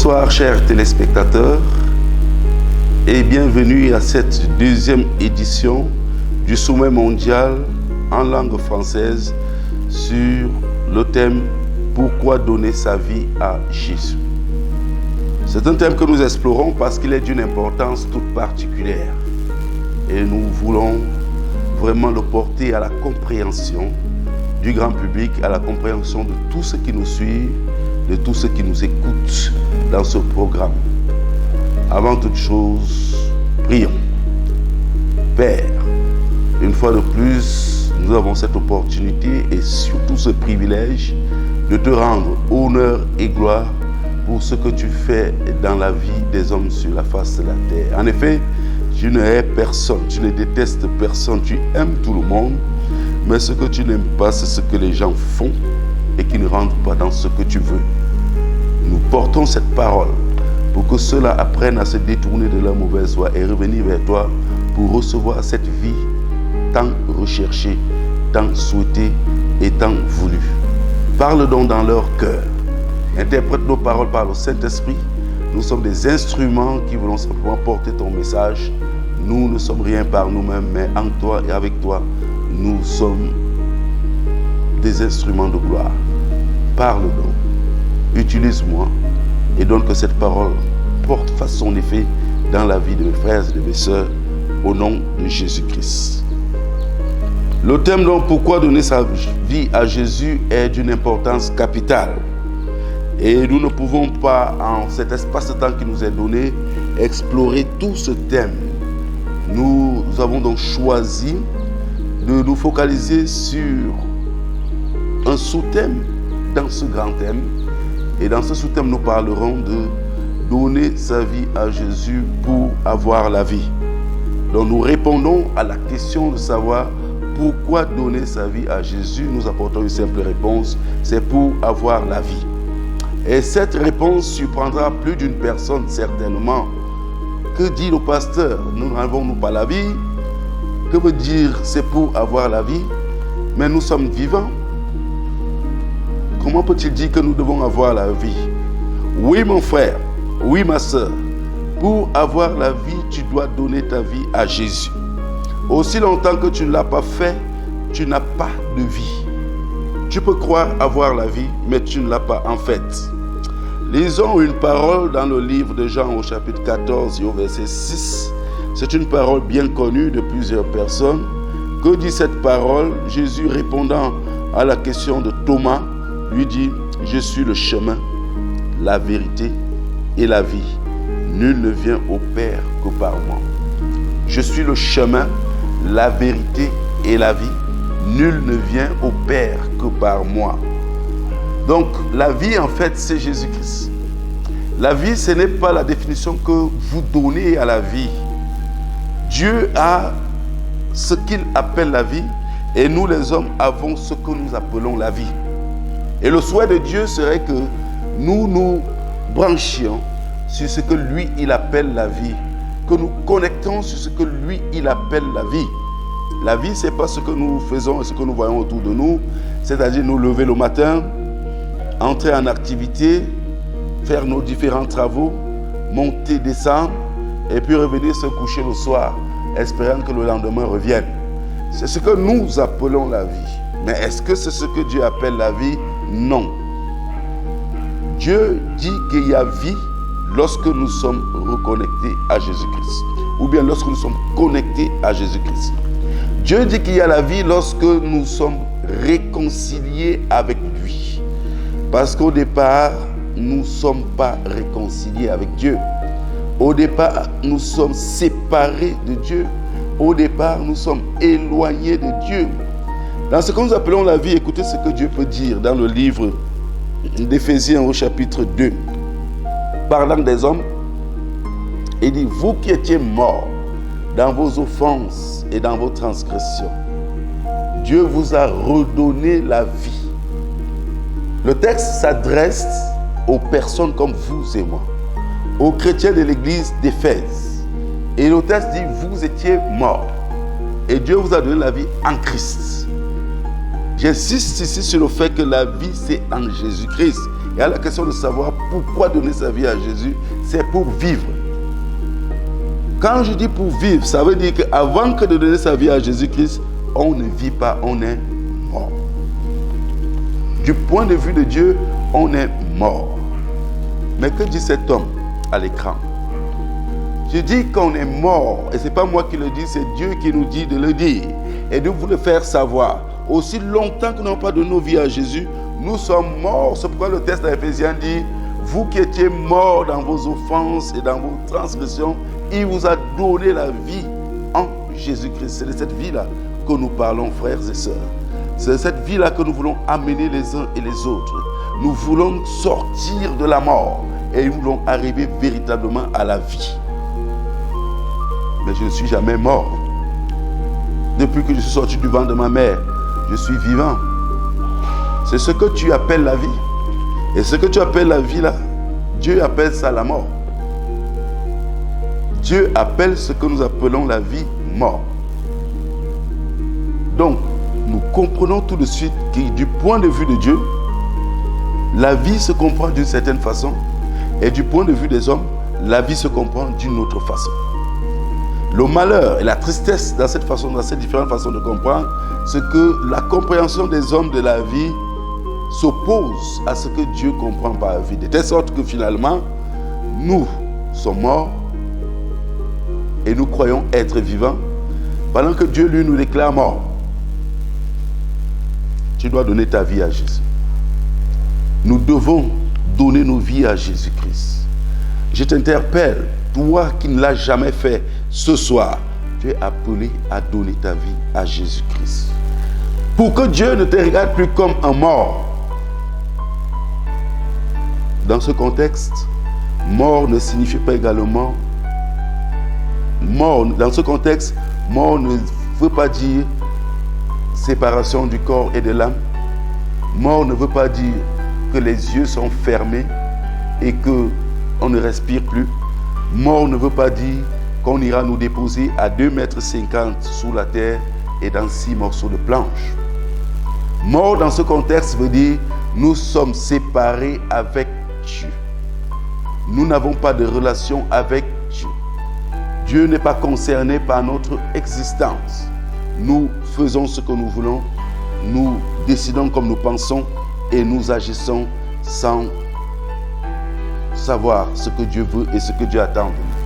Bonsoir chers téléspectateurs et bienvenue à cette deuxième édition du sommet mondial en langue française sur le thème « Pourquoi donner sa vie à Jésus ?» C'est un thème que nous explorons parce qu'il est d'une importance toute particulière et nous voulons vraiment le porter à la compréhension du grand public, à la compréhension de tous ceux qui nous suivent, de tous ceux qui nous écoutent dans ce programme. Avant toute chose, prions. Père, une fois de plus, nous avons cette opportunité et surtout ce privilège de te rendre honneur et gloire pour ce que tu fais dans la vie des hommes sur la face de la terre. En effet, tu ne hais personne, tu ne détestes personne, tu aimes tout le monde, mais ce que tu n'aimes pas, c'est ce que les gens font et qui ne rentrent pas dans ce que tu veux. Nous portons cette parole pour que ceux-là apprennent à se détourner de leur mauvaise voie et revenir vers toi pour recevoir cette vie tant recherchée, tant souhaitée et tant voulue. Parle donc dans leur cœur. Interprète nos paroles par le Saint-Esprit. Nous sommes des instruments qui voulons simplement porter ton message. Nous ne sommes rien par nous-mêmes, mais en toi et avec toi, nous sommes des instruments de gloire. Parle donc, utilise-moi et donne que cette parole porte face son effet dans la vie de mes frères et de mes sœurs, au nom de Jésus-Christ. Le thème donc, pourquoi donner sa vie à Jésus, est d'une importance capitale. Et nous ne pouvons pas, en cet espace de temps qui nous est donné, explorer tout ce thème. Nous avons donc choisi de nous focaliser sur un sous-thème dans ce grand thème. Et dans ce sous-thème, nous parlerons de donner sa vie à Jésus pour avoir la vie. Donc nous répondons à la question de savoir pourquoi donner sa vie à Jésus. Nous apportons une simple réponse, c'est pour avoir la vie. Et cette réponse surprendra plus d'une personne certainement. Que dit le pasteur? Nous n'avons-nous pas la vie? Que veut dire c'est pour avoir la vie? Mais nous sommes vivants. Comment peut-il dire que nous devons avoir la vie? Oui mon frère, oui ma soeur, pour avoir la vie, tu dois donner ta vie à Jésus. Aussi longtemps que tu ne l'as pas fait, tu n'as pas de vie. Tu peux croire avoir la vie, mais tu ne l'as pas en fait. Lisons une parole dans le livre de Jean au chapitre 14 et au verset 6. C'est une parole bien connue de plusieurs personnes. Que dit cette parole? Jésus répondant à la question de Thomas, lui dit, je suis le chemin, la vérité et la vie. Nul ne vient au Père que par moi. Je suis le chemin, la vérité et la vie. Nul ne vient au Père que par moi. Donc, la vie, en fait, c'est Jésus-Christ. La vie, ce n'est pas la définition que vous donnez à la vie. Dieu a ce qu'il appelle la vie et nous, les hommes, avons ce que nous appelons la vie. Et le souhait de Dieu serait que nous nous branchions sur ce que lui, il appelle la vie. Que nous connectons sur ce que lui, il appelle la vie. La vie, ce n'est pas ce que nous faisons et ce que nous voyons autour de nous. C'est-à-dire nous lever le matin, entrer en activité, faire nos différents travaux, monter, descendre, et puis revenir se coucher le soir, espérant que le lendemain revienne. C'est ce que nous appelons la vie. Mais est-ce que c'est ce que Dieu appelle la vie? Non. Dieu dit qu'il y a vie lorsque nous sommes reconnectés à Jésus-Christ. Ou bien lorsque nous sommes connectés à Jésus-Christ. Dieu dit qu'il y a la vie lorsque nous sommes réconciliés avec lui. Parce qu'au départ, nous ne sommes pas réconciliés avec Dieu. Au départ, nous sommes séparés de Dieu. Au départ, nous sommes éloignés de Dieu. Dans ce que nous appelons la vie, écoutez ce que Dieu peut dire dans le livre d'Éphésiens au chapitre 2. Parlant des hommes, il dit, vous qui étiez morts dans vos offenses et dans vos transgressions, Dieu vous a redonné la vie. Le texte s'adresse aux personnes comme vous et moi, aux chrétiens de l'église d'Éphèse. Et le texte dit, vous étiez morts et Dieu vous a donné la vie en Christ. J'insiste ici sur le fait que la vie, c'est en Jésus-Christ. Et à la question de savoir pourquoi donner sa vie à Jésus? C'est pour vivre. Quand je dis pour vivre, ça veut dire qu'avant que de donner sa vie à Jésus-Christ, on ne vit pas, on est mort. Du point de vue de Dieu, on est mort. Mais que dit cet homme à l'écran? Je dis qu'on est mort, et ce n'est pas moi qui le dis, c'est Dieu qui nous dit de le dire et de vous le faire savoir. Aussi longtemps que nous n'avons pas donné nos vies à Jésus, nous sommes morts. C'est pourquoi le texte d'Éphésiens dit: vous qui étiez morts dans vos offenses et dans vos transgressions, il vous a donné la vie en Jésus-Christ. C'est de cette vie-là que nous parlons, frères et sœurs. C'est de cette vie-là que nous voulons amener les uns et les autres. Nous voulons sortir de la mort et nous voulons arriver véritablement à la vie. Mais je ne suis jamais mort. Depuis que je suis sorti du ventre de ma mère, je suis vivant. C'est ce que tu appelles la vie. Et ce que tu appelles la vie là, Dieu appelle ça la mort. Dieu appelle ce que nous appelons la vie mort. Donc, nous comprenons tout de suite que du point de vue de Dieu, la vie se comprend d'une certaine façon, et du point de vue des hommes, la vie se comprend d'une autre façon. Le malheur et la tristesse dans cette différente façon de comprendre, c'est que la compréhension des hommes de la vie s'oppose à ce que Dieu comprend par la vie. De telle sorte que finalement, nous sommes morts et nous croyons être vivants, pendant que Dieu, lui, nous déclare morts. Tu dois donner ta vie à Jésus. Nous devons donner nos vies à Jésus-Christ. Je t'interpelle, toi qui ne l'as jamais fait, ce soir, tu es appelé à donner ta vie à Jésus-Christ. Pour que Dieu ne te regarde plus comme un mort. Dans ce contexte, mort ne signifie pas également mort. Dans ce contexte, mort ne veut pas dire séparation du corps et de l'âme. Mort ne veut pas dire que les yeux sont fermés et qu'on ne respire plus. Mort ne veut pas dire qu'on ira nous déposer à 2,50 mètres sous la terre et dans 6 morceaux de planche. Mort dans ce contexte veut dire nous sommes séparés avec Dieu. Nous n'avons pas de relation avec Dieu. Dieu n'est pas concerné par notre existence. Nous faisons ce que nous voulons, nous décidons comme nous pensons et nous agissons sans savoir ce que Dieu veut et ce que Dieu attend de nous.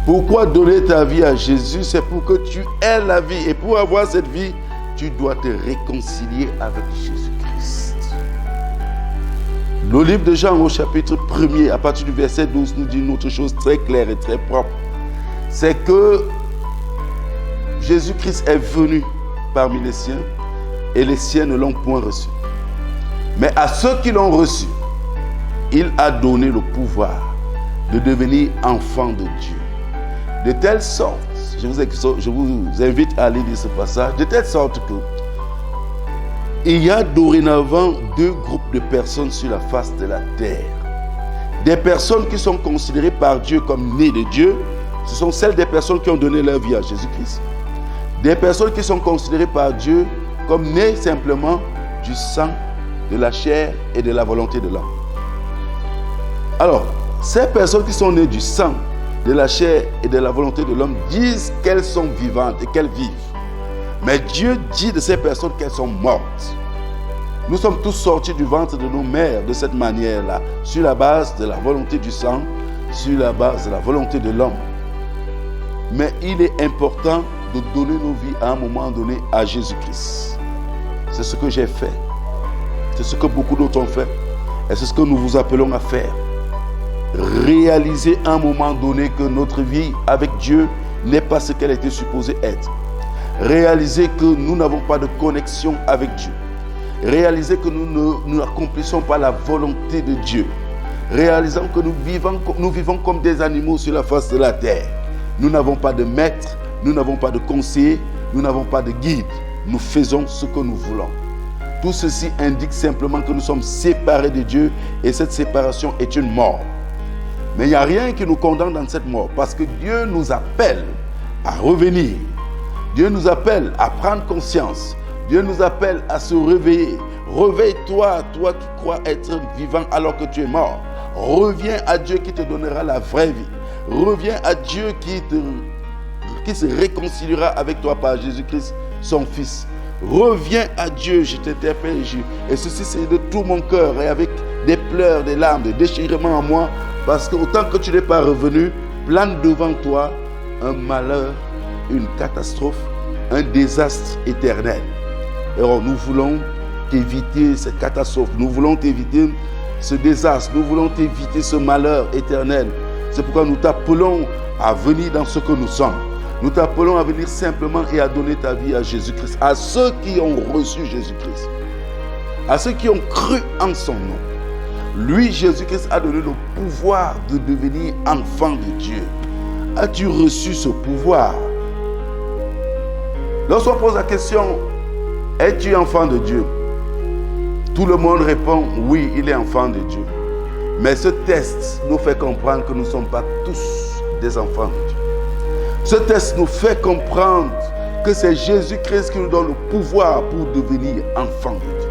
Pourquoi donner ta vie à Jésus? C'est pour que tu aies la vie. Et pour avoir cette vie, tu dois te réconcilier avec Jésus-Christ. Le livre de Jean au chapitre 1er, à partir du verset 12, nous dit une autre chose très claire et très propre. C'est que Jésus-Christ est venu parmi les siens et les siens ne l'ont point reçu. Mais à ceux qui l'ont reçu, il a donné le pouvoir de devenir enfants de Dieu. De telle sorte, je vous invite à lire ce passage, de telle sorte que il y a dorénavant 2 groupes de personnes sur la face de la terre. Des personnes qui sont considérées par Dieu comme nées de Dieu, ce sont celles des personnes qui ont donné leur vie à Jésus-Christ. Des personnes qui sont considérées par Dieu comme nées simplement du sang, de la chair et de la volonté de l'homme. Alors, ces personnes qui sont nées du sang, de la chair et de la volonté de l'homme disent qu'elles sont vivantes et qu'elles vivent. Mais Dieu dit de ces personnes qu'elles sont mortes. Nous sommes tous sortis du ventre de nos mères de cette manière-là, sur la base de la volonté du sang, sur la base de la volonté de l'homme. Mais il est important de donner nos vies à un moment donné à Jésus-Christ. C'est ce que j'ai fait. C'est ce que beaucoup d'autres ont fait. Et c'est ce que nous vous appelons à faire. Réaliser à un moment donné que notre vie avec Dieu n'est pas ce qu'elle était supposée être. Réaliser que nous n'avons pas de connexion avec Dieu. Réaliser que nous n'accomplissons pas la volonté de Dieu. Réalisant que nous vivons comme des animaux sur la face de la terre. Nous n'avons pas de maître, nous n'avons pas de conseiller, nous n'avons pas de guide. Nous faisons ce que nous voulons. Tout ceci indique simplement que nous sommes séparés de Dieu et cette séparation est une mort. Mais il n'y a rien qui nous condamne dans cette mort parce que Dieu nous appelle à revenir. Dieu nous appelle à prendre conscience Dieu nous appelle à se réveiller. Réveille-toi, toi qui crois être vivant alors que tu es mort. Reviens à Dieu qui te donnera la vraie vie. Reviens à Dieu qui se réconciliera avec toi par Jésus-Christ, son Fils. Reviens à Dieu, je t'interpelle, et ceci c'est de tout mon cœur, et avec des pleurs, des larmes, des déchirements en moi, parce qu'autant que tu n'es pas revenu, plane devant toi un malheur, une catastrophe, un désastre éternel. Alors nous voulons t'éviter cette catastrophe, nous voulons t'éviter ce désastre, nous voulons t'éviter ce malheur éternel. C'est pourquoi nous t'appelons à venir dans ce que nous sommes. Nous t'appelons à venir simplement et à donner ta vie à Jésus-Christ, à ceux qui ont reçu Jésus-Christ, à ceux qui ont cru en son nom. Lui, Jésus-Christ, a donné le pouvoir de devenir enfant de Dieu. As-tu reçu ce pouvoir? Lorsqu'on pose la question, es-tu enfant de Dieu? Tout le monde répond, oui, il est enfant de Dieu. Mais ce test nous fait comprendre que nous ne sommes pas tous des enfants de Dieu. Ce test nous fait comprendre que c'est Jésus-Christ qui nous donne le pouvoir pour devenir enfants de Dieu.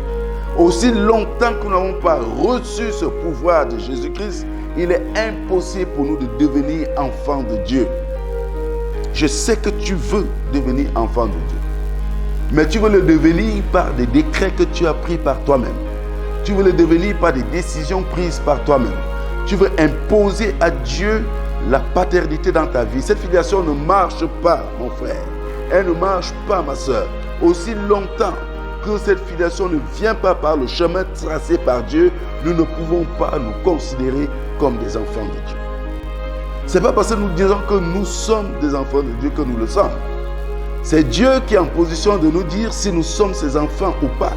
Aussi longtemps que nous n'avons pas reçu ce pouvoir de Jésus-Christ, il est impossible pour nous de devenir enfants de Dieu. Je sais que tu veux devenir enfant de Dieu. Mais tu veux le devenir par des décrets que tu as pris par toi-même. Tu veux le devenir par des décisions prises par toi-même. Tu veux imposer à Dieu la paternité dans ta vie. Cette filiation ne marche pas, mon frère. Elle ne marche pas, ma soeur. Aussi longtemps que cette filiation ne vient pas par le chemin tracé par Dieu, nous ne pouvons pas nous considérer comme des enfants de Dieu. Ce n'est pas parce que nous disons que nous sommes des enfants de Dieu que nous le sommes. C'est Dieu qui est en position de nous dire si nous sommes ses enfants ou pas.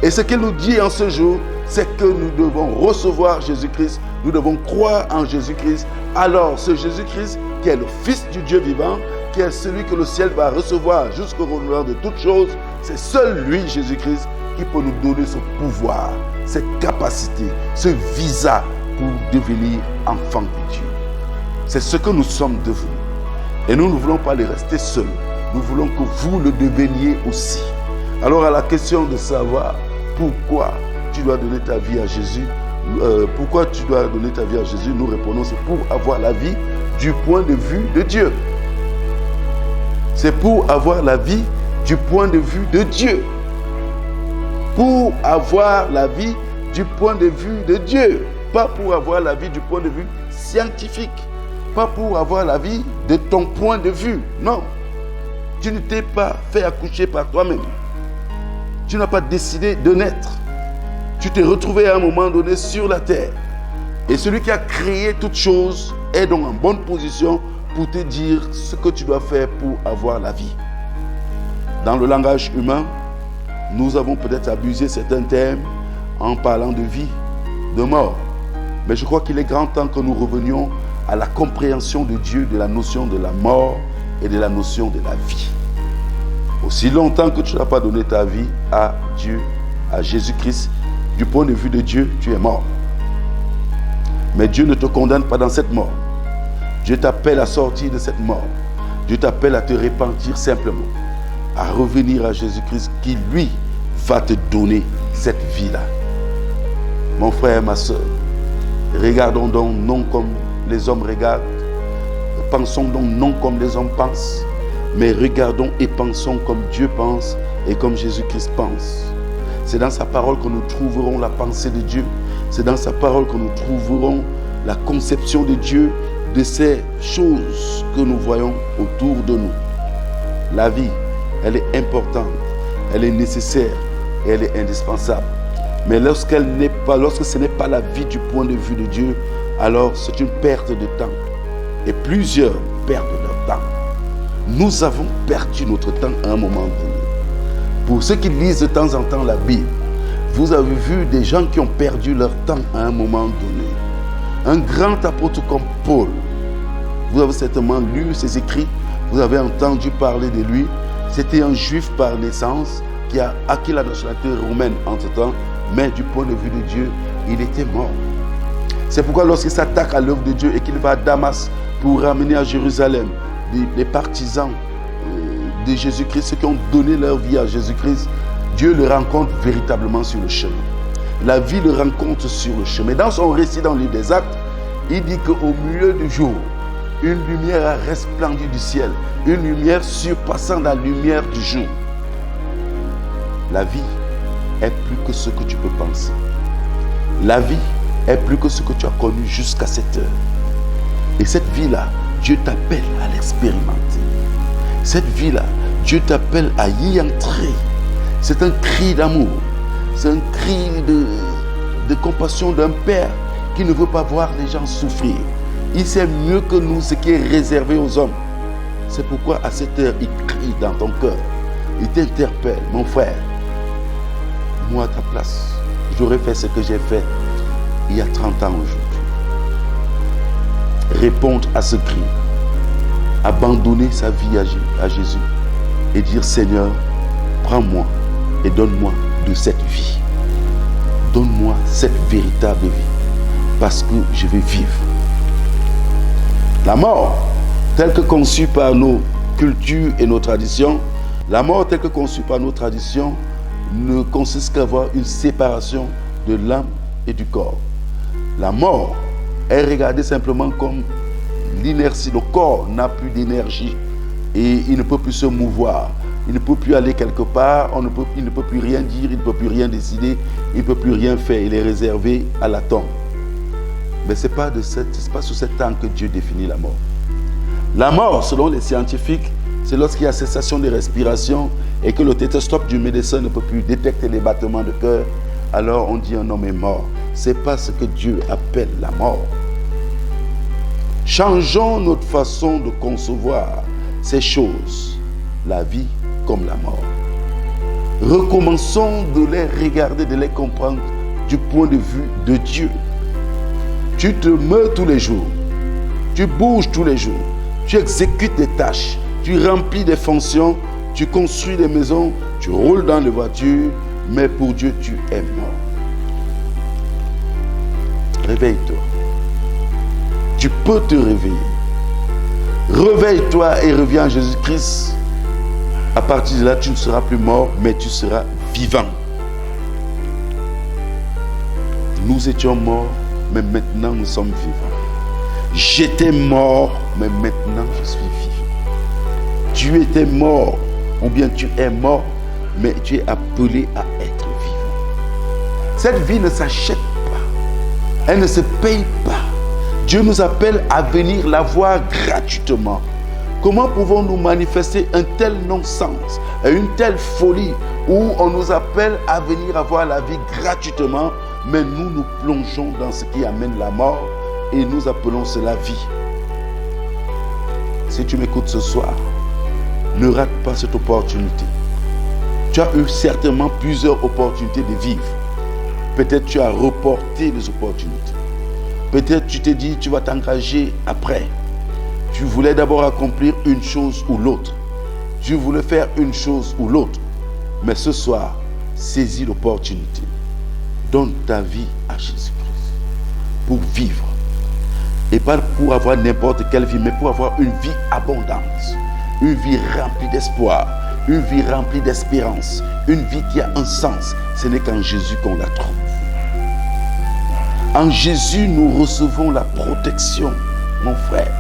Et ce qu'il nous dit en ce jour, c'est que nous devons recevoir Jésus-Christ, nous devons croire en Jésus-Christ. Alors ce Jésus-Christ qui est le Fils du Dieu vivant, qui est celui que le ciel va recevoir jusqu'au renouvellement de toutes choses, c'est seul lui, Jésus-Christ, qui peut nous donner ce pouvoir, cette capacité, ce visa pour devenir enfants de Dieu. C'est ce que nous sommes devenus. Et nous ne voulons pas les rester seuls. Nous voulons que vous le deveniez aussi. Alors à la question de savoir pourquoi tu dois donner ta vie à Jésus, nous répondons, c'est pour avoir la vie du point de vue de Dieu. C'est pour avoir la vie du point de vue de Dieu. Pour avoir la vie du point de vue de Dieu. Pas pour avoir la vie du point de vue scientifique. Pas pour avoir la vie de ton point de vue. Non. Tu ne t'es pas fait accoucher par toi-même. Tu n'as pas décidé de naître. Tu t'es retrouvé à un moment donné sur la terre. Et celui qui a créé toutes choses est donc en bonne position pour te dire ce que tu dois faire pour avoir la vie. Dans le langage humain, nous avons peut-être abusé certains termes en parlant de vie, de mort. Mais je crois qu'il est grand temps que nous revenions à la compréhension de Dieu de la notion de la mort et de la notion de la vie. Aussi longtemps que tu n'as pas donné ta vie à Dieu, à Jésus-Christ, du point de vue de Dieu, tu es mort. Mais Dieu ne te condamne pas dans cette mort. Dieu t'appelle à sortir de cette mort. Dieu t'appelle à te repentir simplement, à revenir à Jésus-Christ qui, lui, va te donner cette vie-là. Mon frère, ma soeur, regardons donc non comme les hommes regardent, pensons donc non comme les hommes pensent, mais regardons et pensons comme Dieu pense et comme Jésus-Christ pense. C'est dans sa parole que nous trouverons la pensée de Dieu. C'est dans sa parole que nous trouverons la conception de Dieu de ces choses que nous voyons autour de nous. La vie, elle est importante, elle est nécessaire et elle est indispensable. Mais lorsque ce n'est pas la vie du point de vue de Dieu, alors c'est une perte de temps. Et plusieurs perdent leur temps. Nous avons perdu notre temps à un moment donné. Pour ceux qui lisent de temps en temps la Bible, vous avez vu des gens qui ont perdu leur temps à un moment donné. Un grand apôtre comme Paul, vous avez certainement lu ses écrits, vous avez entendu parler de lui. C'était un juif par naissance qui a acquis la nationalité romaine entre-temps, mais du point de vue de Dieu, il était mort. C'est pourquoi lorsqu'il s'attaque à l'œuvre de Dieu et qu'il va à Damas pour ramener à Jérusalem les partisans de Jésus-Christ, ceux qui ont donné leur vie à Jésus-Christ, Dieu le rencontre véritablement sur le chemin. La vie le rencontre sur le chemin. Dans son récit dans le livre des Actes, il dit qu'au milieu du jour, une lumière a resplendu du ciel, une lumière surpassant la lumière du jour. La vie est plus que ce que tu peux penser. La vie est plus que ce que tu as connu jusqu'à cette heure. Et cette vie-là, Dieu t'appelle à l'expérimenter. Cette vie-là, Dieu t'appelle à y entrer. C'est un cri d'amour. C'est un cri de compassion d'un père qui ne veut pas voir les gens souffrir. Il sait mieux que nous ce qui est réservé aux hommes. C'est pourquoi à cette heure, il crie dans ton cœur. Il t'interpelle, mon frère. Moi, à ta place, j'aurais fait ce que j'ai fait il y a 30 ans aujourd'hui. Répondre à ce cri. Abandonner sa vie à Jésus. Et dire, Seigneur, prends-moi et donne-moi de cette vie. Donne-moi cette véritable vie. Parce que je vais vivre. La mort, telle que conçue par nos cultures et nos traditions, la mort telle que conçue par nos traditions ne consiste qu'à avoir une séparation de l'âme et du corps. La mort est regardée simplement comme l'inertie. Le corps n'a plus d'énergie et il ne peut plus se mouvoir. Il ne peut plus aller quelque part, il ne peut plus rien dire, il ne peut plus rien décider, il ne peut plus rien faire. Il est réservé à la tombe. Mais ce n'est pas sur cet temps que Dieu définit la mort. La mort, selon les scientifiques, c'est lorsqu'il y a cessation de respiration et que le stéthoscope du médecin ne peut plus détecter les battements de cœur. Alors on dit un homme est mort. Ce n'est pas ce que Dieu appelle la mort. Changeons notre façon de concevoir ces choses, la vie comme la mort. Recommençons de les regarder, de les comprendre du point de vue de Dieu. Tu te meurs tous les jours, tu bouges tous les jours, tu exécutes des tâches, tu remplis des fonctions, tu construis des maisons, tu roules dans les voitures, mais pour Dieu, tu es mort. Réveille-toi. Tu peux te réveiller. Réveille-toi et reviens à Jésus-Christ. À partir de là, tu ne seras plus mort, mais tu seras vivant. Nous étions morts, mais maintenant nous sommes vivants. J'étais mort, mais maintenant je suis vivant. Tu étais mort, ou bien tu es mort, mais tu es appelé à être vivant. Cette vie ne s'achète pas. Elle ne se paye pas. Dieu nous appelle à venir la voir gratuitement. Comment pouvons-nous manifester un tel non-sens et une telle folie où on nous appelle à venir avoir la vie gratuitement, mais nous nous plongeons dans ce qui amène la mort et nous appelons cela vie. Si tu m'écoutes ce soir, ne rate pas cette opportunité. Tu as eu certainement plusieurs opportunités de vivre. Peut-être tu as reporté les opportunités. Peut-être tu t'es dit tu vas t'engager après. Tu voulais d'abord accomplir une chose ou l'autre. Tu voulais faire une chose ou l'autre. Mais ce soir, saisis l'opportunité. Donne ta vie à Jésus-Christ pour vivre. Et pas pour avoir n'importe quelle vie, mais pour avoir une vie abondante. Une vie remplie d'espoir. Une vie remplie d'espérance. Une vie qui a un sens. Ce n'est qu'en Jésus qu'on la trouve. En Jésus, nous recevons la protection, mon frère.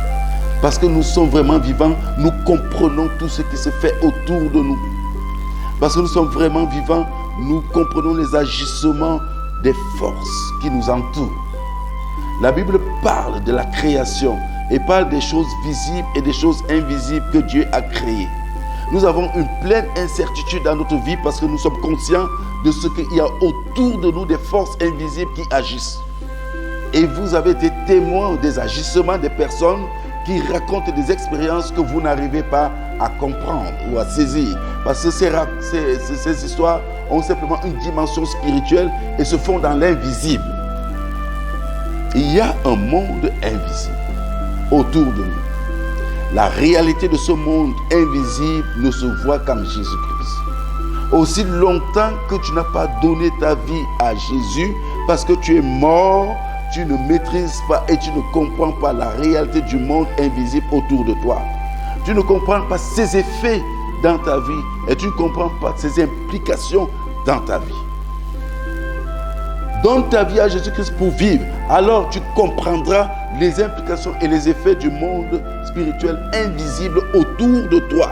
Parce que nous sommes vraiment vivants, nous comprenons tout ce qui se fait autour de nous. Parce que nous sommes vraiment vivants, nous comprenons les agissements des forces qui nous entourent. La Bible parle de la création et parle des choses visibles et des choses invisibles que Dieu a créées. Nous avons une pleine incertitude dans notre vie parce que nous sommes conscients de ce qu'il y a autour de nous, des forces invisibles qui agissent. Et vous avez été témoins des agissements des personnes qui racontent des expériences que vous n'arrivez pas à comprendre ou à saisir. Parce que ces histoires ont simplement une dimension spirituelle et se font dans l'invisible. Il y a un monde invisible autour de nous. La réalité de ce monde invisible ne se voit qu'en Jésus-Christ. Aussi longtemps que tu n'as pas donné ta vie à Jésus, parce que tu es mort, tu ne maîtrises pas et tu ne comprends pas la réalité du monde invisible autour de toi. Tu ne comprends pas ses effets dans ta vie et tu ne comprends pas ses implications dans ta vie. Donne ta vie à Jésus-Christ pour vivre. Alors tu comprendras les implications et les effets du monde spirituel invisible autour de toi.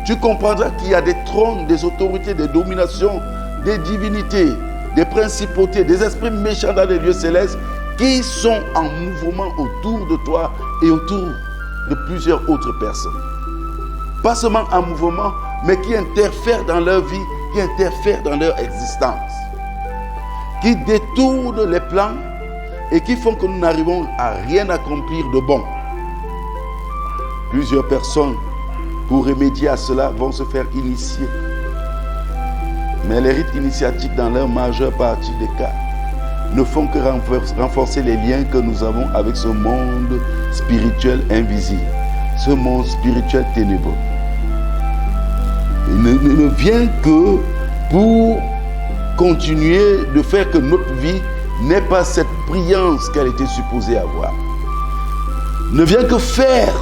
Tu comprendras qu'il y a des trônes, des autorités, des dominations, des divinités, des principautés, des esprits méchants dans les lieux célestes qui sont en mouvement autour de toi et autour de plusieurs autres personnes. Pas seulement en mouvement, mais qui interfèrent dans leur vie, qui interfèrent dans leur existence, qui détournent les plans et qui font que nous n'arrivons à rien accomplir de bon. Plusieurs personnes, pour remédier à cela, vont se faire initier. Mais les rites initiatiques, dans leur majeure partie des cas, ne font que renforcer les liens que nous avons avec ce monde spirituel invisible, ce monde spirituel ténébreux. Il ne vient que pour continuer de faire que notre vie n'ait pas cette brillance qu'elle était supposée avoir. Ne vient que faire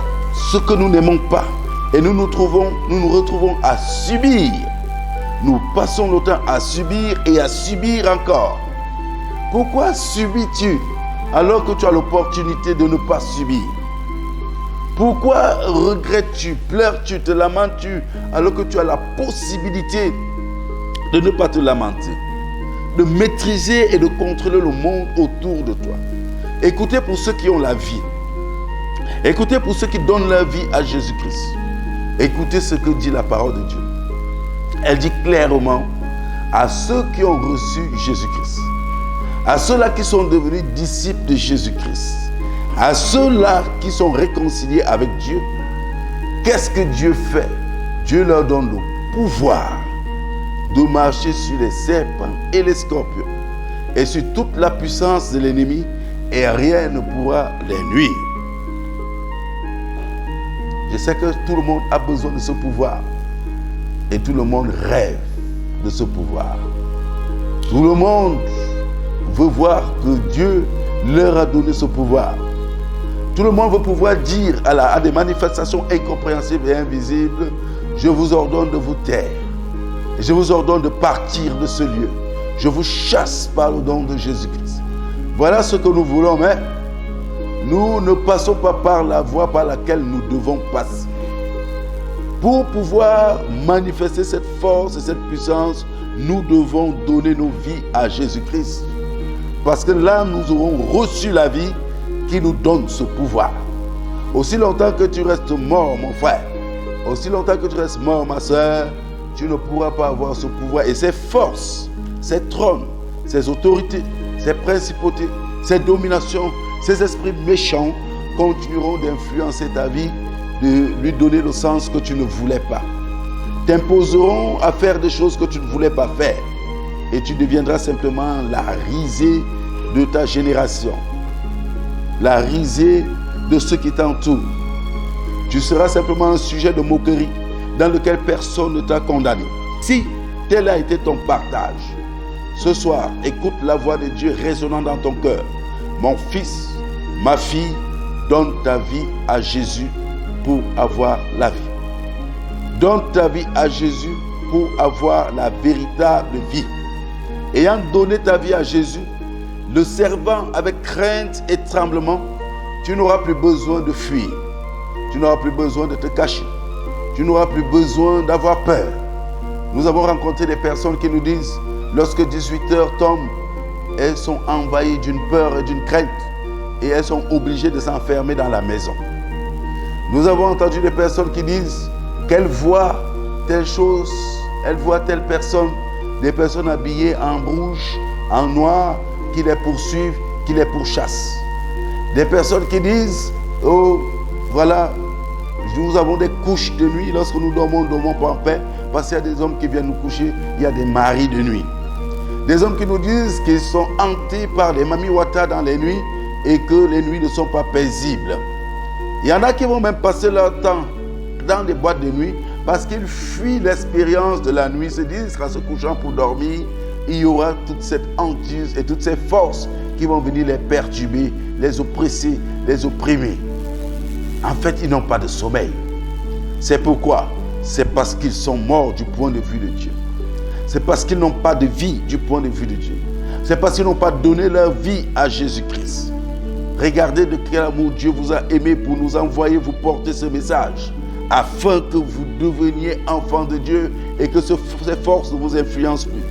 ce que nous n'aimons pas. Et nous nous retrouvons à subir. Nous passons notre temps à subir et à subir encore. Pourquoi subis-tu alors que tu as l'opportunité de ne pas subir? Pourquoi regrettes-tu, pleures-tu, te lamentes-tu alors que tu as la possibilité de ne pas te lamenter, de maîtriser et de contrôler le monde autour de toi? Écoutez pour ceux qui ont la vie. Écoutez pour ceux qui donnent leur vie à Jésus-Christ. Écoutez ce que dit la parole de Dieu. Elle dit clairement à ceux qui ont reçu Jésus-Christ, à ceux-là qui sont devenus disciples de Jésus-Christ, à ceux-là qui sont réconciliés avec Dieu, qu'est-ce que Dieu fait? Dieu leur donne le pouvoir de marcher sur les serpents et les scorpions et sur toute la puissance de l'ennemi, et rien ne pourra les nuire. Je sais que tout le monde a besoin de ce pouvoir et tout le monde rêve de ce pouvoir. Tout le monde veut voir que Dieu leur a donné ce pouvoir. Tout le monde veut pouvoir dire à des manifestations incompréhensibles et invisibles: je vous ordonne de vous taire. Je vous ordonne de partir de ce lieu. Je vous chasse par le nom de Jésus-Christ. Voilà ce que nous voulons, mais nous ne passons pas par la voie par laquelle nous devons passer. Pour pouvoir manifester cette force et cette puissance, nous devons donner nos vies à Jésus-Christ. Parce que là, nous aurons reçu la vie qui nous donne ce pouvoir. Aussi longtemps que tu restes mort, mon frère, aussi longtemps que tu restes mort, ma soeur, tu ne pourras pas avoir ce pouvoir. Et ces forces, ces trônes, ces autorités, ces principautés, ces dominations, ces esprits méchants continueront d'influencer ta vie, de lui donner le sens que tu ne voulais pas. T'imposeront à faire des choses que tu ne voulais pas faire. Et tu deviendras simplement la risée de ta génération. La risée de ceux qui t'entourent. Tu seras simplement un sujet de moquerie dans lequel personne ne t'a condamné. Si tel a été ton partage, ce soir, écoute la voix de Dieu résonnant dans ton cœur. Mon fils, ma fille, donne ta vie à Jésus pour avoir la vie. Donne ta vie à Jésus pour avoir la véritable vie. Ayant donné ta vie à Jésus, le servant avec crainte et tremblement, tu n'auras plus besoin de fuir. Tu n'auras plus besoin de te cacher. Tu n'auras plus besoin d'avoir peur. Nous avons rencontré des personnes qui nous disent, lorsque 18 heures tombent, elles sont envahies d'une peur et d'une crainte et elles sont obligées de s'enfermer dans la maison. Nous avons entendu des personnes qui disent qu'elles voient telle chose, elles voient telle personne, des personnes habillées en rouge, en noir, qui les poursuivent, qui les pourchassent. Des personnes qui disent, oh, voilà, nous avons des couches de nuit, lorsque nous dormons pas en paix, parce qu'il y a des hommes qui viennent nous coucher, il y a des maris de nuit. Des hommes qui nous disent qu'ils sont hantés par des mamiwata dans les nuits et que les nuits ne sont pas paisibles. Il y en a qui vont même passer leur temps dans des boîtes de nuit parce qu'ils fuient l'expérience de la nuit. Ils se disent qu'en se couchant pour dormir, il y aura toute cette hantise et toutes ces forces qui vont venir les perturber, les oppresser, les opprimer. En fait, ils n'ont pas de sommeil. C'est pourquoi? C'est parce qu'ils sont morts du point de vue de Dieu. c'est parce qu'ils n'ont pas de vie du point de vue de Dieu. C'est parce qu'ils n'ont pas donné leur vie à Jésus-Christ. Regardez de quel amour Dieu vous a aimé pour nous envoyer vous porter ce message, afin que vous deveniez enfants de Dieu et que ces forces ne vous influencent plus.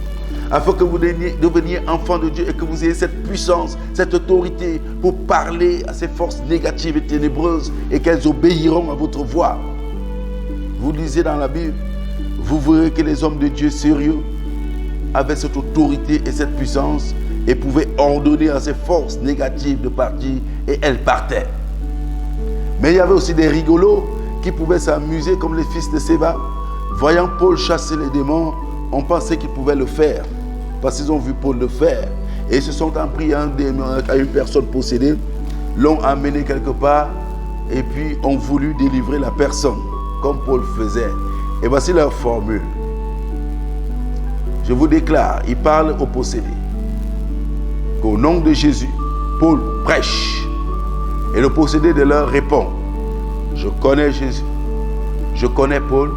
Afin que vous deveniez enfants de Dieu et que vous ayez cette puissance, cette autorité pour parler à ces forces négatives et ténébreuses et qu'elles obéiront à votre voix. Vous lisez dans la Bible, vous verrez que les hommes de Dieu sérieux avaient cette autorité et cette puissance et pouvaient ordonner à ces forces négatives de partir et elles partaient. Mais il y avait aussi des rigolos qui pouvaient s'amuser comme les fils de Séba. Voyant Paul chasser les démons, on pensait qu'ils pouvaient le faire parce qu'ils ont vu Paul le faire. Et ils se sont en pris à une personne possédée, l'ont amené quelque part et puis ont voulu délivrer la personne comme Paul faisait. Et voici leur formule. Je vous déclare, il parle aux possédés, qu'au nom de Jésus, Paul prêche. Et le possédé de leur répond, je connais Jésus, je connais Paul,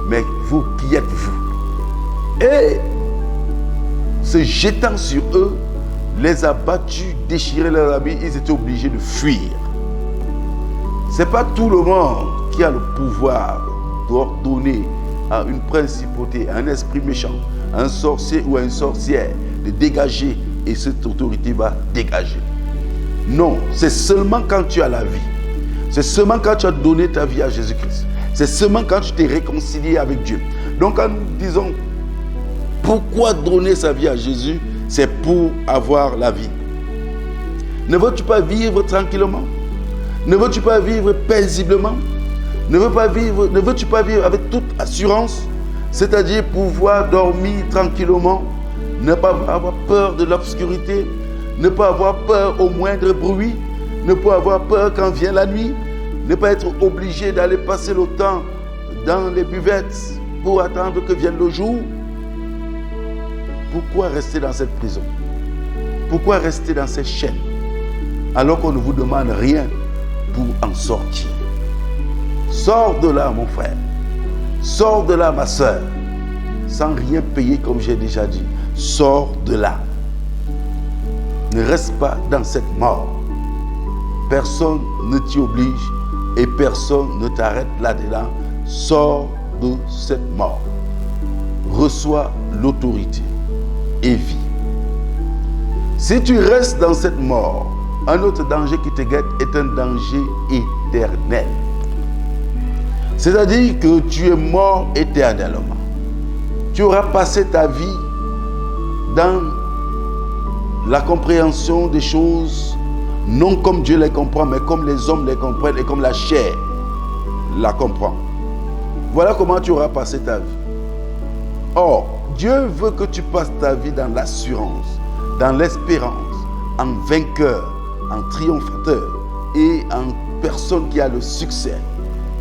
mais vous, qui êtes-vous? Et se jetant sur eux, les a battus, déchiré leurs habits, ils étaient obligés de fuir. Ce n'est pas tout le monde qui a le pouvoir d'ordonner à une principauté, à un esprit méchant, à un sorcier ou à une sorcière de dégager et cette autorité va dégager. Non, c'est seulement quand tu as la vie. C'est seulement quand tu as donné ta vie à Jésus-Christ. C'est seulement quand tu t'es réconcilié avec Dieu. Donc quand nous disons pourquoi donner sa vie à Jésus, c'est pour avoir la vie. Ne veux-tu pas vivre tranquillement? Ne veux-tu pas vivre paisiblement? Ne veux-tu pas vivre avec toute assurance? C'est-à-dire pouvoir dormir tranquillement, ne pas avoir peur de l'obscurité, ne pas avoir peur au moindre bruit, ne pas avoir peur quand vient la nuit, ne pas être obligé d'aller passer le temps dans les buvettes pour attendre que vienne le jour. Pourquoi rester dans cette prison? Pourquoi rester dans ces chaînes alors qu'on ne vous demande rien pour en sortir? Sors de là, mon frère. Sors de là, ma soeur. Sans rien payer, comme j'ai déjà dit. Sors de là. Ne reste pas dans cette mort. Personne ne t'y oblige et personne ne t'arrête là-dedans. Sors de cette mort. Reçois l'autorité et vis. Si tu restes dans cette mort, un autre danger qui te guette est un danger éternel. C'est-à-dire que tu es mort éternellement. Tu auras passé ta vie dans la compréhension des choses, non comme Dieu les comprend, mais comme les hommes les comprennent et comme la chair la comprend. Voilà comment tu auras passé ta vie. Or, Dieu veut que tu passes ta vie dans l'assurance, dans l'espérance, en vainqueur, en triomphateur et en personne qui a le succès,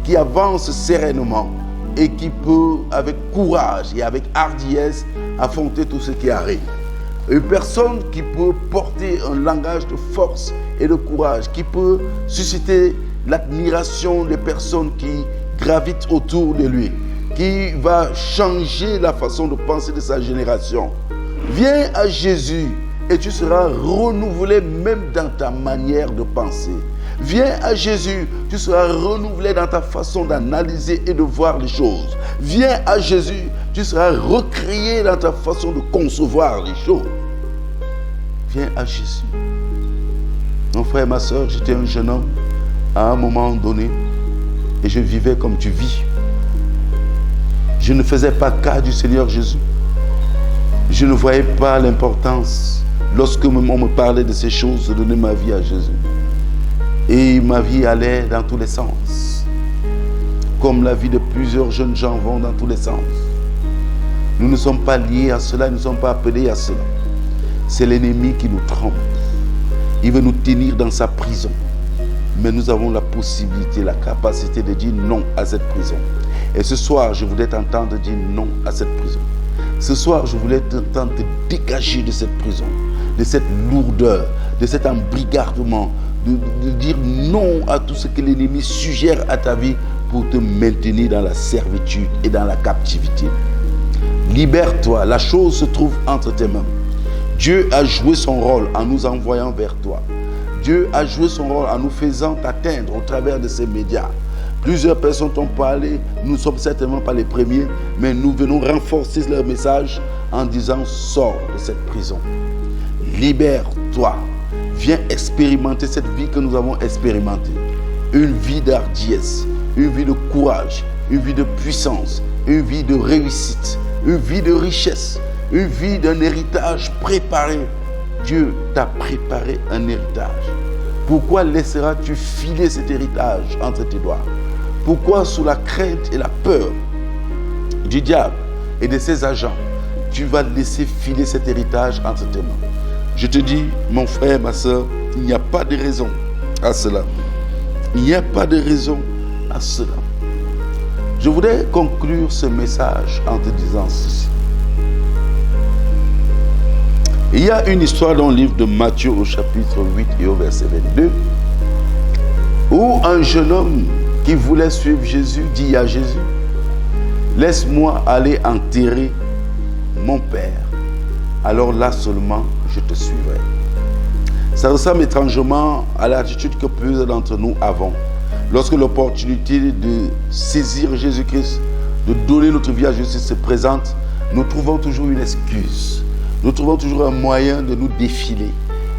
qui avance sereinement et qui peut, avec courage et avec hardiesse, affronter tout ce qui arrive. Une personne qui peut porter un langage de force et de courage, qui peut susciter l'admiration des personnes qui gravitent autour de lui, qui va changer la façon de penser de sa génération. Viens à Jésus et tu seras renouvelé même dans ta manière de penser. Viens à Jésus, tu seras renouvelé dans ta façon d'analyser et de voir les choses. Viens à Jésus, tu seras recréé dans ta façon de concevoir les choses. Viens à Jésus. Mon frère, ma soeur, j'étais un jeune homme à un moment donné et je vivais comme tu vis. Je ne faisais pas cas du Seigneur Jésus. Je ne voyais pas l'importance. Lorsque on me parlait de ces choses, de donner ma vie à Jésus. Et ma vie allait dans tous les sens. Comme la vie de plusieurs jeunes gens vont dans tous les sens. Nous ne sommes pas liés à cela, nous ne sommes pas appelés à cela. C'est l'ennemi qui nous trompe. Il veut nous tenir dans sa prison. Mais nous avons la possibilité, la capacité de dire non à cette prison. Et ce soir, je voulais t'entendre dire non à cette prison. Ce soir, je voulais t'entendre te dégager de cette prison, de cette lourdeur, de cet embrigardement, de dire non à tout ce que l'ennemi suggère à ta vie pour te maintenir dans la servitude et dans la captivité. Libère-toi, la chose se trouve entre tes mains. Dieu a joué son rôle en nous envoyant vers toi. Dieu a joué son rôle en nous faisant atteindre au travers de ces médias. Plusieurs personnes t'ont parlé, nous ne sommes certainement pas les premiers, mais nous venons renforcer leur message en disant: sors de cette prison. Libère-toi. Viens expérimenter cette vie que nous avons expérimentée. Une vie d'hardiesse, une vie de courage, une vie de puissance, une vie de réussite, une vie de richesse, une vie d'un héritage préparé. Dieu t'a préparé un héritage. Pourquoi laisseras-tu filer cet héritage entre tes doigts? Pourquoi, sous la crainte et la peur du diable et de ses agents, tu vas laisser filer cet héritage entre tes mains? Je te dis, mon frère, ma soeur, il n'y a pas de raison à cela. Il n'y a pas de raison à cela. Je voudrais conclure ce message en te disant ceci. Il y a une histoire dans le livre de Matthieu au chapitre 8 et au verset 22 où un jeune homme qui voulait suivre Jésus dit à Jésus: laisse-moi aller enterrer mon père. Alors là seulement je te suivrai. Ça ressemble étrangement à l'attitude que plusieurs d'entre nous avons. Lorsque l'opportunité de saisir Jésus-Christ, de donner notre vie à Jésus se présente, nous trouvons toujours une excuse. Nous trouvons toujours un moyen de nous défiler.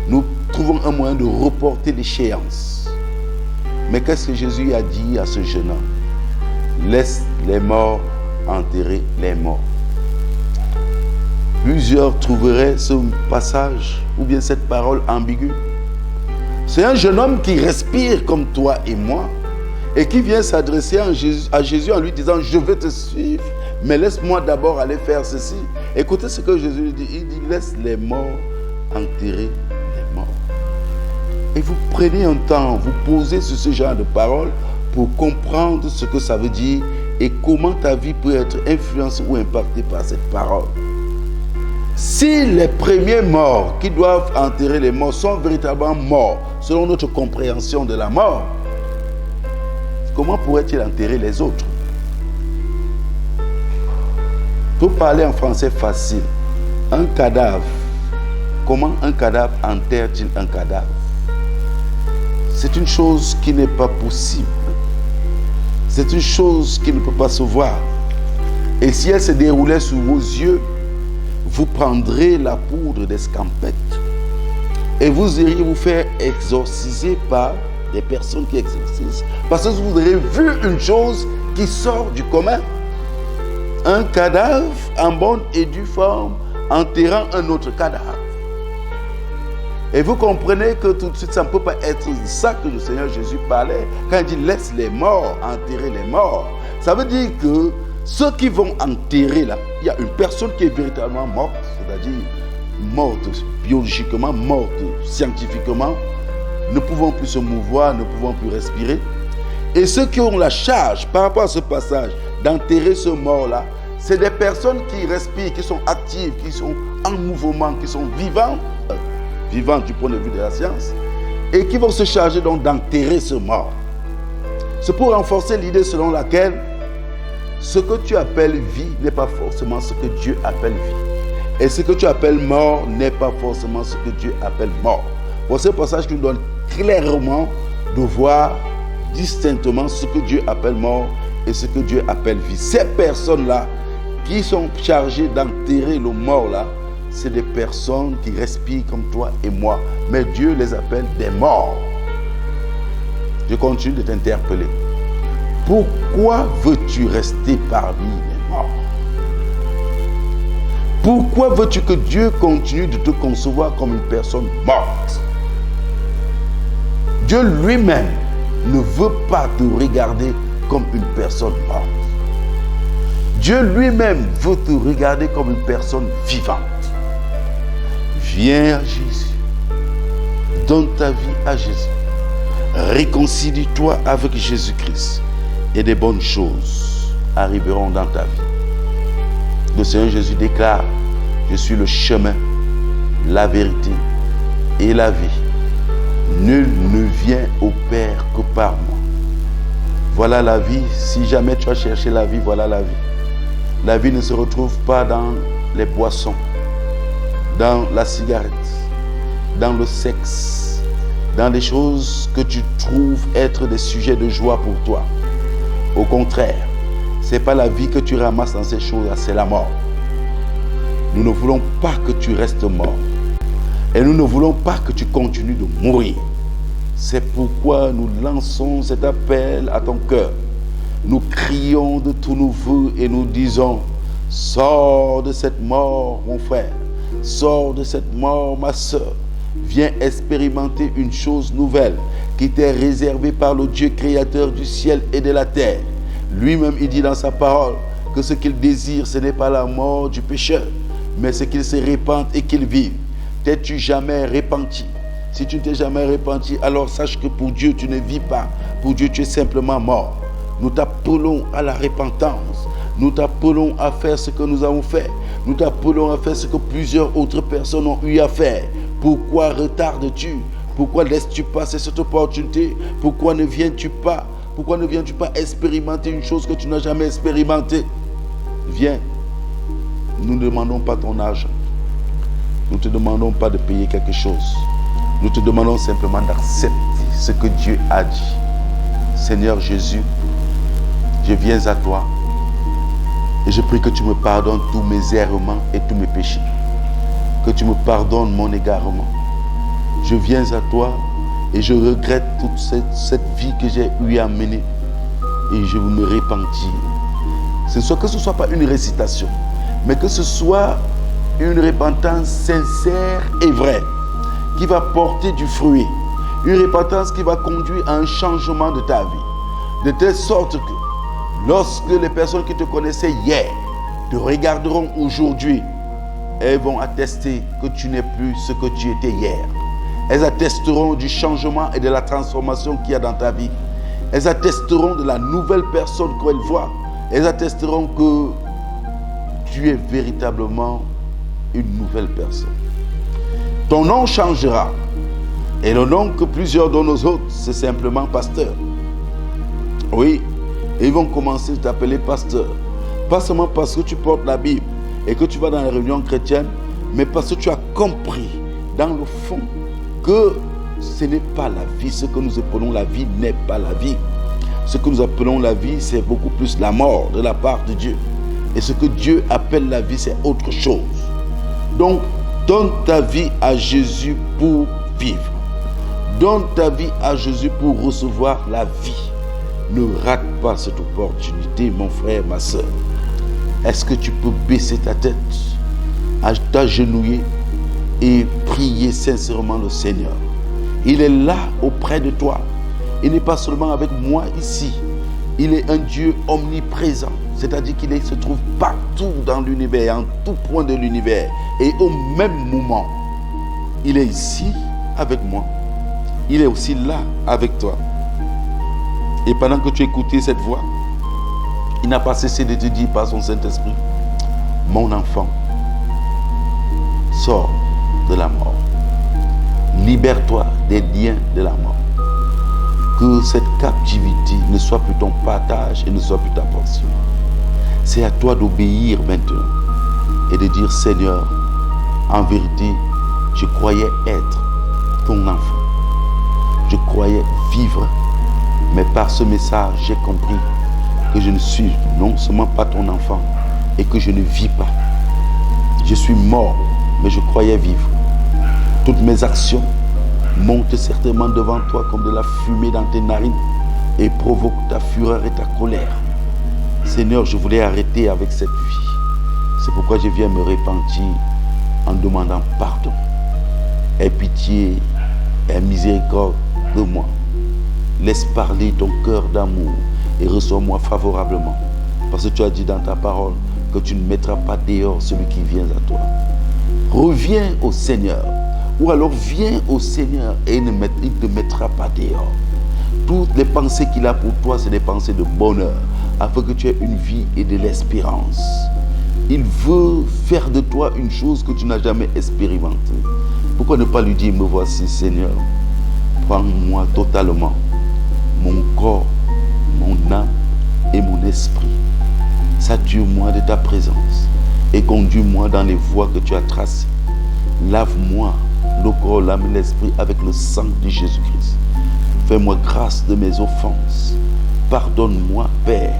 Nous trouvons un moyen de reporter l'échéance. Mais qu'est-ce que Jésus a dit à ce jeune homme? Laisse les morts enterrer les morts. Plusieurs trouveraient ce passage ou bien cette parole ambiguë. C'est un jeune homme qui respire comme toi et moi et qui vient s'adresser à Jésus en lui disant: je vais te suivre, mais laisse-moi d'abord aller faire ceci. Écoutez ce que Jésus lui dit. Il dit: laisse les morts enterrer les morts. Et vous prenez un temps, vous posez sur ce genre de paroles pour comprendre ce que ça veut dire et comment ta vie peut être influencée ou impactée par cette parole. Si les premiers morts qui doivent enterrer les morts sont véritablement morts, selon notre compréhension de la mort, comment pourrait-il enterrer les autres? Pour parler en français facile, un cadavre, comment un cadavre enterre-t-il un cadavre? C'est une chose qui n'est pas possible. C'est une chose qui ne peut pas se voir. Et si elle se déroulait sous vos yeux, vous prendrez la poudre d'escampette et vous iriez vous faire exorciser par des personnes qui exorcisent. Parce que vous aurez vu une chose qui sort du commun. Un cadavre en bonne et due forme enterrant un autre cadavre. Et vous comprenez que tout de suite, ça ne peut pas être ça que le Seigneur Jésus parlait. Quand il dit: laisse les morts enterrer les morts. Ça veut dire que ceux qui vont enterrer là, il y a une personne qui est véritablement morte, c'est-à-dire morte biologiquement, morte scientifiquement, ne pouvant plus se mouvoir, ne pouvant plus respirer. Et ceux qui ont la charge par rapport à ce passage d'enterrer ce mort-là, c'est des personnes qui respirent, qui sont actives, qui sont en mouvement, qui sont vivantes du point de vue de la science, et qui vont se charger donc d'enterrer ce mort. C'est pour renforcer l'idée selon laquelle ce que tu appelles vie n'est pas forcément ce que Dieu appelle vie. Et ce que tu appelles mort n'est pas forcément ce que Dieu appelle mort. Pour ce passage qui nous donne clairement de voir distinctement ce que Dieu appelle mort et ce que Dieu appelle vie. Ces personnes-là qui sont chargées d'enterrer le mort-là, c'est des personnes qui respirent comme toi et moi. Mais Dieu les appelle des morts. Je continue de t'interpeller. Pourquoi veux-tu rester parmi les morts? Pourquoi veux-tu que Dieu continue de te concevoir comme une personne morte? Dieu lui-même ne veut pas te regarder comme une personne morte. Dieu lui-même veut te regarder comme une personne vivante. Viens à Jésus. Donne ta vie à Jésus. Réconcilie-toi avec Jésus-Christ. Et des bonnes choses arriveront dans ta vie. Le Seigneur Jésus déclare: je suis le chemin, la vérité et la vie. Nul ne vient au Père que par moi. Voilà la vie. Si jamais tu as cherché la vie, voilà la vie. La vie ne se retrouve pas dans les boissons, dans la cigarette, dans le sexe, dans les choses que tu trouves être des sujets de joie pour toi. Au contraire, ce n'est pas la vie que tu ramasses dans ces choses-là, c'est la mort. Nous ne voulons pas que tu restes mort. Et nous ne voulons pas que tu continues de mourir. C'est pourquoi nous lançons cet appel à ton cœur. Nous crions de tous nos voeux et nous disons: sors de cette mort, mon frère. Sors de cette mort, ma soeur. Viens expérimenter une chose nouvelle qui t'est réservée par le Dieu créateur du ciel et de la terre. Lui-même, il dit dans sa parole que ce qu'il désire, ce n'est pas la mort du pécheur, mais c'est qu'il se répande et qu'il vive. T'es-tu jamais repenti? Si tu ne t'es jamais repenti, alors sache que pour Dieu, tu ne vis pas. Pour Dieu, tu es simplement mort. Nous t'appelons à la repentance. Nous t'appelons à faire ce que nous avons fait. Nous t'appelons à faire ce que plusieurs autres personnes ont eu à faire. Pourquoi retardes-tu? Pourquoi laisses-tu passer cette opportunité? Pourquoi ne viens-tu pas? Pourquoi ne viens-tu pas expérimenter une chose que tu n'as jamais expérimentée? Viens. Nous ne demandons pas ton argent. Nous ne te demandons pas de payer quelque chose. Nous te demandons simplement d'accepter ce que Dieu a dit. Seigneur Jésus, je viens à toi et je prie que tu me pardonnes tous mes errements et tous mes péchés. Que tu me pardonnes mon égarement. Je viens à toi et je regrette toute cette vie que j'ai eu à mener et je veux me repentir. Que ce ne soit pas une récitation, mais que ce soit une repentance sincère et vraie qui va porter du fruit. Une repentance qui va conduire à un changement de ta vie. De telle sorte que lorsque les personnes qui te connaissaient hier te regarderont aujourd'hui, elles vont attester que tu n'es plus ce que tu étais hier. Elles attesteront du changement et de la transformation qu'il y a dans ta vie. Elles attesteront de la nouvelle personne qu'elles voient. Elles attesteront que tu es véritablement une nouvelle personne. Ton nom changera. Et le nom que plusieurs donnent aux autres, c'est simplement pasteur. Oui, ils vont commencer à t'appeler pasteur. Pas seulement parce que tu portes la Bible et que tu vas dans les réunions chrétiennes, mais parce que tu as compris dans le fond que ce n'est pas la vie. Ce que nous appelons la vie n'est pas la vie. Ce que nous appelons la vie, c'est beaucoup plus la mort de la part de Dieu. Et ce que Dieu appelle la vie, c'est autre chose. Donc, donne ta vie à Jésus pour vivre. Donne ta vie à Jésus pour recevoir la vie. Ne rate pas cette opportunité, mon frère, ma soeur. Est-ce que tu peux baisser ta tête, t'agenouiller et prier sincèrement le Seigneur? Il est là auprès de toi. Il n'est pas seulement avec moi ici. Il est un Dieu omniprésent. C'est-à-dire qu'il se trouve partout dans l'univers, en tout point de l'univers. Et au même moment, il est ici avec moi. Il est aussi là avec toi. Et pendant que tu écoutais cette voix, il n'a pas cessé de te dire par son Saint-Esprit: mon enfant, sors de la mort. Libère-toi des liens de la mort. Que cette captivité ne soit plus ton partage et ne soit plus ta portion. C'est à toi d'obéir maintenant et de dire: Seigneur, en vérité, je croyais être ton enfant. Je croyais vivre, mais par ce message, j'ai compris que je ne suis non seulement pas ton enfant et que je ne vis pas. Je suis mort, mais je croyais vivre. Toutes mes actions montent certainement devant toi comme de la fumée dans tes narines et provoquent ta fureur et ta colère. Seigneur, je voulais arrêter avec cette vie. C'est pourquoi je viens me repentir en demandant pardon. Aie pitié, aie miséricorde de moi. Laisse parler ton cœur d'amour et reçois-moi favorablement. Parce que tu as dit dans ta parole que tu ne mettras pas dehors celui qui vient à toi. Reviens au Seigneur. Ou alors viens au Seigneur et il ne te mettra pas dehors. Toutes les pensées qu'il a pour toi, c'est des pensées de bonheur, afin que tu aies une vie et de l'espérance. Il veut faire de toi une chose que tu n'as jamais expérimentée. Pourquoi ne pas lui dire: me voici, Seigneur, prends-moi totalement, mon corps, mon âme et mon esprit. Sature revêtis-moi de ta présence et conduis-moi dans les voies que tu as tracées. Lave-moi le corps, l'âme et l'esprit avec le sang de Jésus-Christ. Fais-moi grâce de mes offenses. Pardonne-moi, Père,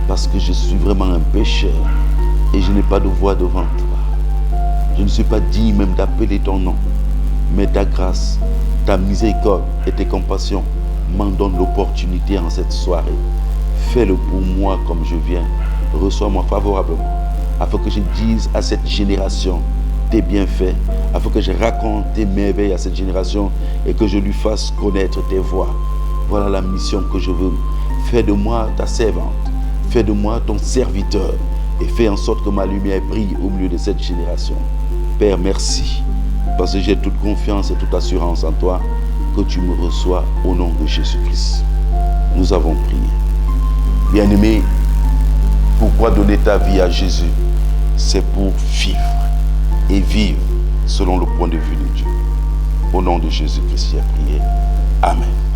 parce que je suis vraiment un pécheur et je n'ai pas de voix devant toi. Je ne suis pas digne même d'appeler ton nom, mais ta grâce, ta miséricorde et tes compassions m'en donnent l'opportunité en cette soirée. Fais-le pour moi comme je viens. Reçois-moi favorablement, afin que je dise à cette génération tes bienfaits, afin que je raconte tes merveilles à cette génération et que je lui fasse connaître tes voies. Voilà la mission que je veux. Fais de moi ta servante, fais de moi ton serviteur et fais en sorte que ma lumière brille au milieu de cette génération. Père, merci, parce que j'ai toute confiance et toute assurance en toi, que tu me reçois au nom de Jésus-Christ. Nous avons prié. Bien-aimé, pourquoi donner ta vie à Jésus? C'est pour vivre et vivre selon le point de vue de Dieu. Au nom de Jésus-Christ, j'ai prié. Amen.